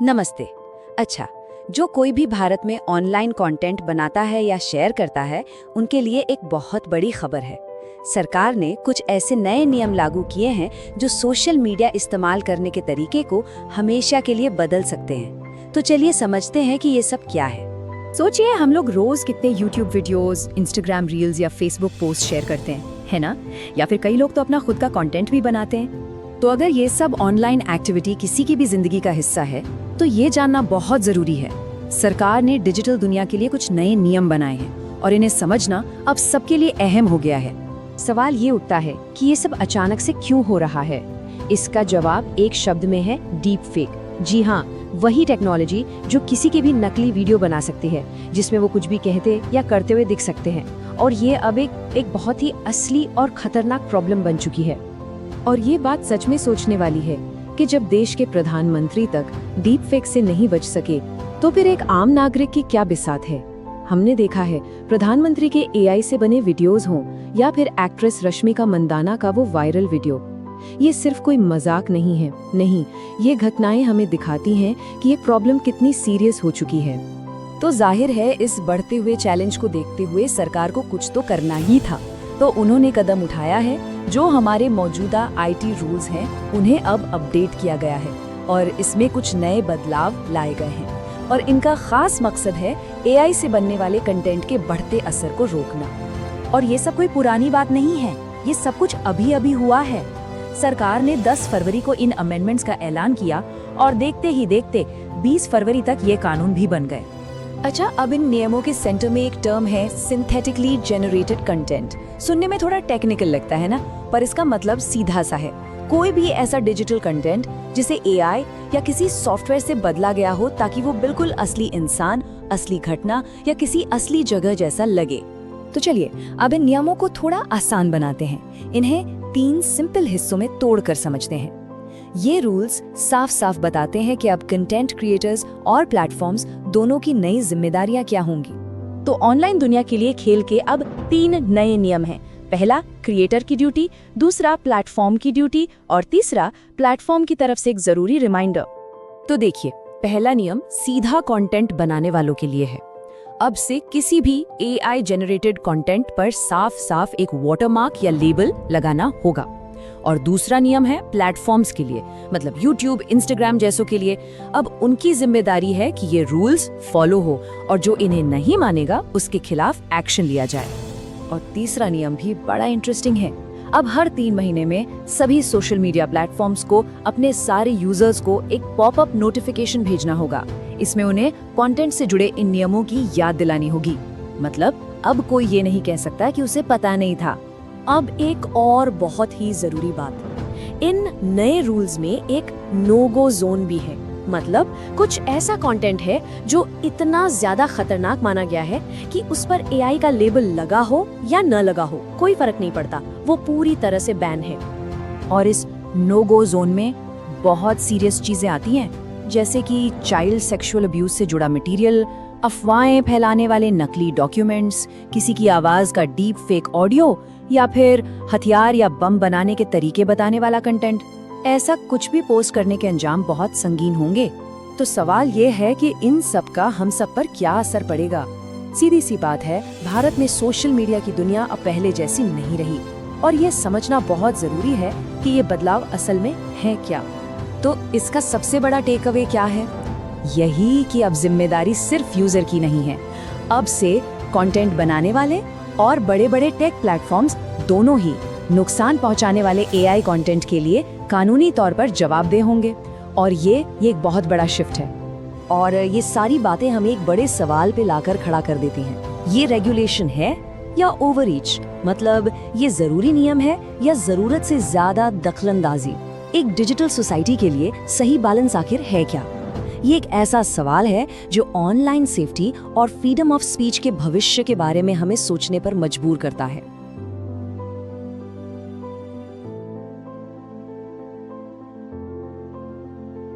नमस्ते। अच्छा, जो कोई भी भारत में ऑनलाइन कंटेंट बनाता है या शेयर करता है, उनके लिए एक बहुत बड़ी खबर है। सरकार ने कुछ ऐसे नए नियम लागू किए हैं जो सोशल मीडिया इस्तेमाल करने के तरीके को हमेशा के लिए बदल सकते हैं। तो चलिए समझते हैं कि ये सब क्या है। सोचिए, हम लोग रोज कितने YouTube वीडियोस, Instagram रील्स या Facebook पोस्ट शेयर करते हैं, है ना? या फिर कई लोग तो अपना खुद का कंटेंट भी बनाते हैं। तो अगर ये सब ऑनलाइन एक्टिविटी किसी की भी जिंदगी का हिस्सा है, तो ये जानना बहुत जरूरी है। सरकार ने डिजिटल दुनिया के लिए कुछ नए नियम बनाए हैं और इन्हें समझना अब सबके लिए अहम हो गया है। सवाल ये उठता है कि ये सब अचानक से क्यों हो रहा है। इसका जवाब एक शब्द में है, डीप फेक। जी हाँ, वही टेक्नोलॉजी जो किसी की भी नकली वीडियो बना सकती है, जिसमें वो कुछ भी कहते या करते हुए दिख सकते हैं। और ये अब एक बहुत ही असली और खतरनाक प्रॉब्लम बन चुकी है। और ये बात सच में सोचने वाली है कि जब देश के प्रधानमंत्री तक डीप फेक से नहीं बच सके, तो फिर एक आम नागरिक की क्या बिसात है। हमने देखा है, प्रधानमंत्री के एआई से बने वीडियोस हों या फिर एक्ट्रेस रश्मिका मंदाना का वो वायरल वीडियो, ये सिर्फ कोई मजाक नहीं है। नहीं, ये घटनाएं हमें दिखाती हैं कि ये प्रॉब्लम कितनी सीरियस हो चुकी है। तो जाहिर है, इस बढ़ते हुए चैलेंज को देखते हुए सरकार को कुछ तो करना ही था। तो उन्होंने कदम उठाया है। जो हमारे मौजूदा आईटी रूल्स हैं, उन्हें अब अपडेट किया गया है और इसमें कुछ नए बदलाव लाए गए हैं। और इनका खास मकसद है एआई से बनने वाले कंटेंट के बढ़ते असर को रोकना। और ये सब कोई पुरानी बात नहीं है, ये सब कुछ अभी अभी हुआ है। सरकार ने 10 फरवरी को इन अमेंडमेंट्स का ऐलान किया और देखते ही देखते 20 फरवरी तक ये कानून भी बन गए। अच्छा, अब इन नियमों के सेंटर में एक टर्म है, सिंथेटिकली जनरेटेड कंटेंट। सुनने में थोड़ा टेक्निकल लगता है ना, पर इसका मतलब सीधा सा है। कोई भी ऐसा डिजिटल कंटेंट जिसे एआई या किसी सॉफ्टवेयर से बदला गया हो ताकि वो बिल्कुल असली इंसान, असली घटना या किसी असली जगह जैसा लगे। तो चलिए, अब इन नियमों को थोड़ा आसान बनाते हैं। इन्हें 3 सिंपल हिस्सों में तोड़कर समझते हैं। ये रूल्स साफ साफ बताते हैं कि अब कंटेंट क्रिएटर्स और प्लेटफॉर्म्स दोनों की नई जिम्मेदारियां क्या होंगी। तो ऑनलाइन दुनिया के लिए खेल के अब 3 नए नियम हैं। पहला, क्रिएटर की ड्यूटी, दूसरा प्लेटफॉर्म की ड्यूटी और तीसरा प्लेटफॉर्म की तरफ से एक जरूरी रिमाइंडर। तो देखिए, पहला नियम सीधा कंटेंट बनाने वालों के लिए है। अब से किसी भी एआई जनरेटेड कंटेंट पर साफ साफ एक वाटरमार्क या लेबल लगाना होगा। और दूसरा नियम है प्लेटफॉर्म्स के लिए, मतलब यूट्यूब, इंस्टाग्राम जैसों के लिए। अब उनकी जिम्मेदारी है कि ये रूल्स फॉलो हो और जो इन्हें नहीं मानेगा उसके खिलाफ एक्शन लिया जाए। और तीसरा नियम भी बड़ा इंटरेस्टिंग है। अब हर 3 महीने में सभी सोशल मीडिया प्लेटफॉर्म्स को अपने सारे यूजर्स को एक पॉपअप नोटिफिकेशन भेजना होगा। इसमें उन्हें कंटेंट से जुड़े इन नियमों की याद दिलानी होगी। मतलब अब कोई ये नहीं कह सकता कि उसे पता नहीं था। अब एक और बहुत ही जरूरी बात, इन नए रूल्स में एक नो गो जोन भी है। मतलब कुछ ऐसा कंटेंट है जो इतना ज्यादा खतरनाक माना गया है कि उस पर एआई का लेबल लगा हो या न लगा हो, कोई फर्क नहीं पड़ता, वो पूरी तरह से बैन है। और इस नो गो जोन में बहुत सीरियस चीजें आती हैं, जैसे कि चाइल्ड सेक्सुअल अब्यूज से जुड़ा मटेरियल, अफवाहें फैलाने वाले नकली डॉक्यूमेंट्स, किसी की आवाज का डीप फेक ऑडियो या फिर हथियार या बम बनाने के तरीके बताने वाला कंटेंट। ऐसा कुछ भी पोस्ट करने के अंजाम बहुत संगीन होंगे। तो सवाल ये है कि इन सब का हम सब पर क्या असर पड़ेगा। सीधी सी बात है, भारत में सोशल मीडिया की दुनिया अब पहले जैसी नहीं रही और ये समझना बहुत जरूरी है कि ये बदलाव असल में है क्या। तो इसका सबसे बड़ा टेक अवे क्या है? यही कि अब जिम्मेदारी सिर्फ यूजर की नहीं है। अब से कंटेंट बनाने वाले और बड़े बड़े टेक प्लेटफॉर्म्स दोनों ही नुकसान पहुंचाने वाले एआई कंटेंट के लिए कानूनी तौर पर जवाबदेह होंगे। और ये एक बहुत बड़ा शिफ्ट है। और ये सारी बातें हमें एक बड़े सवाल पे लाकर खड़ा कर देती हैं। ये रेगुलेशन है या ओवररीच? मतलब ये जरूरी नियम है या जरूरत से ज्यादा दखलंदाजी? एक डिजिटल सोसाइटी के लिए सही बैलेंस आखिर है क्या? ये एक ऐसा सवाल है जो ऑनलाइन सेफ्टी और फ्रीडम ऑफ स्पीच के भविष्य के बारे में हमें सोचने पर मजबूर करता है।